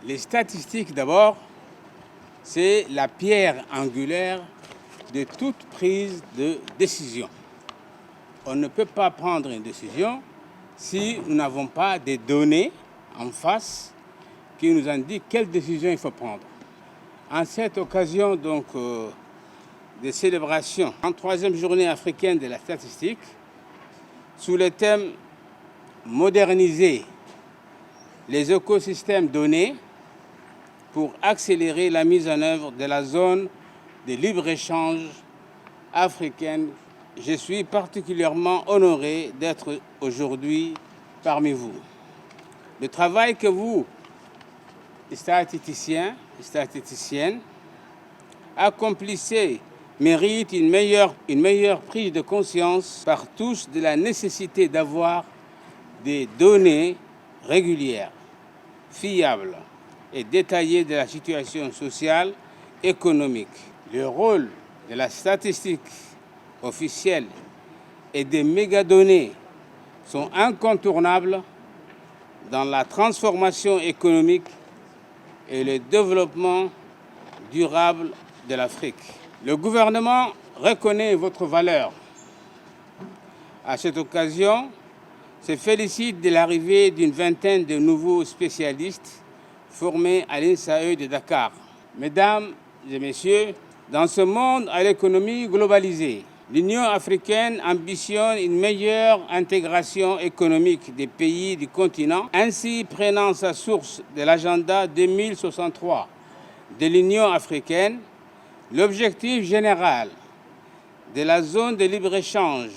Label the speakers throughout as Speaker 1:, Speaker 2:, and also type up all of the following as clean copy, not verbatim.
Speaker 1: Les statistiques, d'abord, c'est la pierre angulaire de toute prise de décision. On ne peut pas prendre une décision si nous n'avons pas des données en face qui nous indiquent quelle décision il faut prendre. En cette occasion donc, de célébration, en 3e journée africaine de la statistique, sous le thème « Moderniser les écosystèmes donnés pour accélérer la mise en œuvre de la zone de libre-échange africaine », je suis particulièrement honoré d'être aujourd'hui parmi vous. Le travail que vous, statisticiens et statisticiennes, accomplissez mérite une meilleure prise de conscience par tous de la nécessité d'avoir des données régulières, fiables et détaillées de la situation sociale, économique. Le rôle de la statistique officielle et des mégadonnées sont incontournables dans la transformation économique et le développement durable de l'Afrique. Le gouvernement reconnaît votre valeur. À cette occasion, se félicite de l'arrivée d'une vingtaine de nouveaux spécialistes formés à l'INSAE de Dakar. Mesdames et messieurs, dans ce monde à l'économie globalisée, l'Union africaine ambitionne une meilleure intégration économique des pays du continent, ainsi prenant sa source de l'agenda 2063 de l'Union africaine. L'objectif général de la zone de libre-échange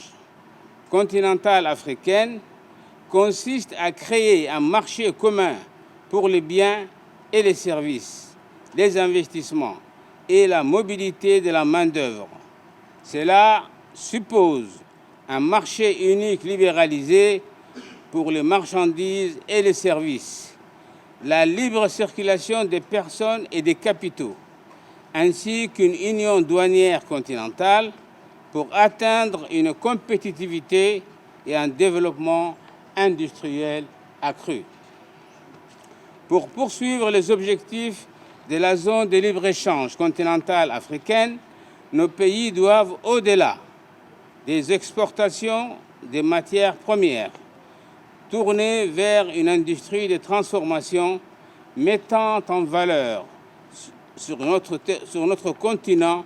Speaker 1: continentale africaine consiste à créer un marché commun pour les biens et les services, les investissements et la mobilité de la main-d'œuvre. Cela suppose un marché unique libéralisé pour les marchandises et les services, la libre circulation des personnes et des capitaux, ainsi qu'une union douanière continentale pour atteindre une compétitivité et un développement industriel accru. Pour poursuivre les objectifs de la zone de libre-échange continentale africaine, nos pays doivent, au-delà des exportations des matières premières, tourner vers une industrie de transformation mettant en valeur sur notre continent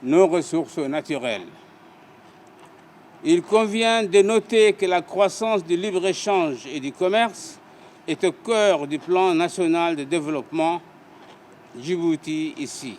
Speaker 1: nos ressources naturelles. Il convient de noter que la croissance du libre-échange et du commerce est au cœur du plan national de développement Djibouti ici.